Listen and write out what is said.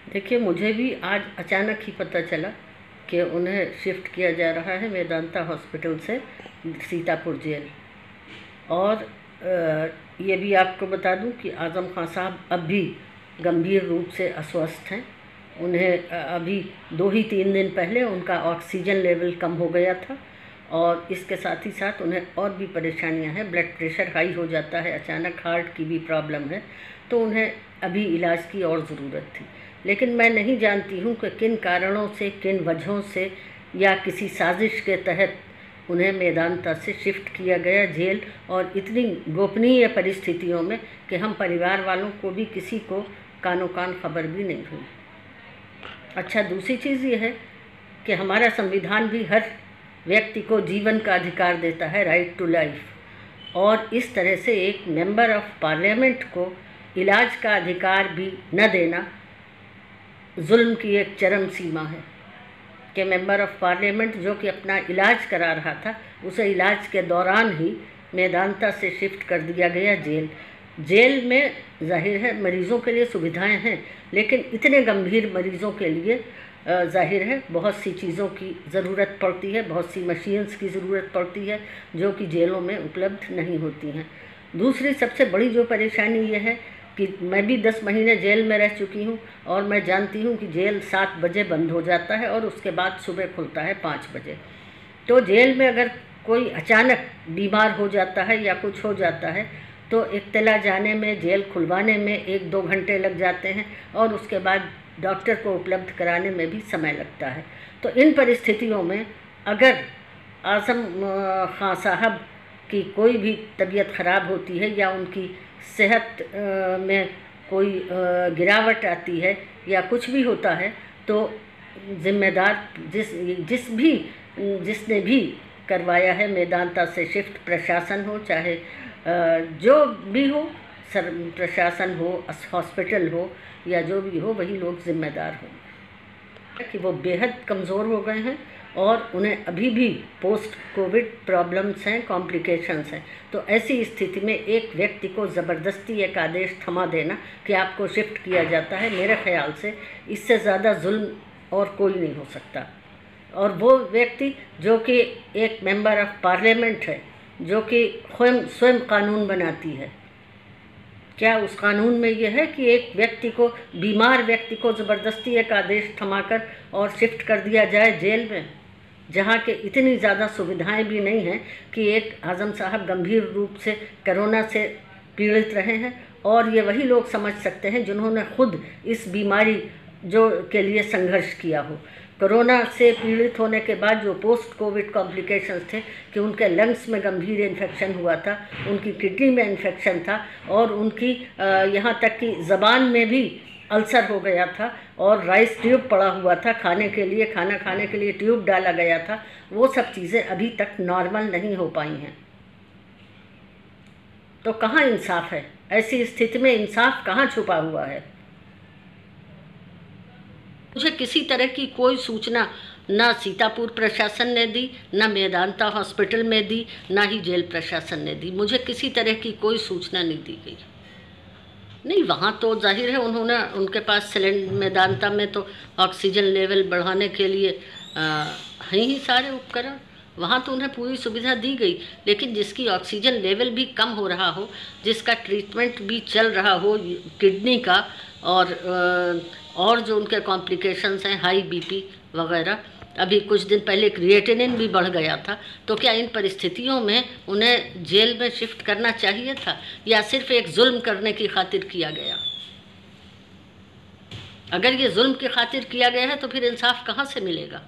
देखिए, मुझे भी आज अचानक ही पता चला कि उन्हें शिफ्ट किया जा रहा है मेदांता हॉस्पिटल से सीतापुर जेल। और ये भी आपको बता दूं कि आज़म खान साहब अब भी गंभीर रूप से अस्वस्थ हैं। उन्हें अभी 2 ही 3 दिन पहले उनका ऑक्सीजन लेवल कम हो गया था और इसके साथ ही साथ उन्हें और भी परेशानियां हैं। ब्लड प्रेशर हाई हो जाता है, अचानक हार्ट की भी प्रॉब्लम है, तो उन्हें अभी इलाज की और ज़रूरत थी। लेकिन मैं नहीं जानती हूँ कि किन कारणों से, किन वजहों से या किसी साजिश के तहत उन्हें मेदांता से शिफ्ट किया गया जेल, और इतनी गोपनीय परिस्थितियों में कि हम परिवार वालों को भी किसी को कानो कान खबर भी नहीं हुई। अच्छा, दूसरी चीज़ ये है कि हमारा संविधान भी हर व्यक्ति को जीवन का अधिकार देता है, राइट टू लाइफ, और इस तरह से एक मेंबर ऑफ पार्लियामेंट को इलाज का अधिकार भी न देना जुल्म की एक चरम सीमा है कि मेंबर ऑफ पार्लियामेंट जो कि अपना इलाज करा रहा था, उसे इलाज के दौरान ही मेदांता से शिफ्ट कर दिया गया जेल। जेल में जाहिर है मरीज़ों के लिए सुविधाएं हैं, लेकिन इतने गंभीर मरीज़ों के लिए जाहिर है बहुत सी चीज़ों की ज़रूरत पड़ती है, बहुत सी मशीन्स की ज़रूरत पड़ती है जो कि जेलों में उपलब्ध नहीं होती हैं। दूसरी सबसे बड़ी जो परेशानी ये है कि मैं भी 10 महीने जेल में रह चुकी हूँ और मैं जानती हूँ कि जेल 7 बजे बंद हो जाता है और उसके बाद सुबह खुलता है 5 बजे। तो जेल में अगर कोई अचानक बीमार हो जाता है या कुछ हो जाता है तो इत्तला जाने में, जेल खुलवाने में 1-2 घंटे लग जाते हैं और उसके बाद डॉक्टर को उपलब्ध कराने में भी समय लगता है। तो इन परिस्थितियों में अगर आज़म खां साहब की कोई भी तबीयत ख़राब होती है या उनकी सेहत में कोई गिरावट आती है या कुछ भी होता है, तो ज़िम्मेदार जिसने भी करवाया है मेदांता से शिफ्ट, प्रशासन हो चाहे जो भी हो, प्रशासन हो, हॉस्पिटल हो या जो भी हो, वही लोग ज़िम्मेदार हों कि वो बेहद कमज़ोर हो गए हैं और उन्हें अभी भी पोस्ट कोविड प्रॉब्लम्स हैं, कॉम्प्लिकेशंस हैं। तो ऐसी स्थिति में एक व्यक्ति को ज़बरदस्ती एक आदेश थमा देना कि आपको शिफ्ट किया जाता है, मेरे ख़्याल से इससे ज़्यादा जुल्म और कोई नहीं हो सकता। और वो व्यक्ति जो कि एक मेंबर ऑफ पार्लियामेंट है, जो कि स्वयं कानून बनाती है, क्या उस कानून में यह है कि एक व्यक्ति को, बीमार व्यक्ति को ज़बरदस्ती एक आदेश थमाकर और शिफ्ट कर दिया जाए जेल में, जहाँ के इतनी ज़्यादा सुविधाएं भी नहीं हैं कि एक आज़म साहब गंभीर रूप से कोरोना से पीड़ित रहे हैं। और ये वही लोग समझ सकते हैं जिन्होंने खुद इस बीमारी जो के लिए संघर्ष किया हो। कोरोना से पीड़ित होने के बाद जो पोस्ट कोविड कॉम्प्लिकेशंस थे कि उनके लंग्स में गंभीर इन्फेक्शन हुआ था, उनकी किडनी में इन्फेक्शन था और उनकी यहाँ तक कि ज़बान में भी अल्सर हो गया था और राइस ट्यूब पड़ा हुआ था, खाने के लिए, खाना खाने के लिए ट्यूब डाला गया था। वो सब चीज़ें अभी तक नॉर्मल नहीं हो पाई हैं। तो कहाँ इंसाफ है? ऐसी स्थिति में इंसाफ कहाँ छुपा हुआ है? मुझे किसी तरह की कोई सूचना ना सीतापुर प्रशासन ने दी, ना मेदांता हॉस्पिटल में दी, ना ही जेल प्रशासन ने दी। मुझे किसी तरह की कोई सूचना नहीं दी गई। नहीं, वहाँ तो जाहिर है उन्होंने, उनके पास मेदांता में तो ऑक्सीजन लेवल बढ़ाने के लिए हैं ही सारे उपकरण, वहाँ तो उन्हें पूरी सुविधा दी गई। लेकिन जिसकी ऑक्सीजन लेवल भी कम हो रहा हो, जिसका ट्रीटमेंट भी चल रहा हो किडनी का, और जो उनके कॉम्प्लिकेशंस हैं, हाई बीपी वगैरह, अभी कुछ दिन पहले क्रिएटिनिन भी बढ़ गया था, तो क्या इन परिस्थितियों में उन्हें जेल में शिफ्ट करना चाहिए था या सिर्फ एक जुल्म करने की खातिर किया गया? अगर ये जुल्म की खातिर किया गया है तो फिर इंसाफ कहाँ से मिलेगा?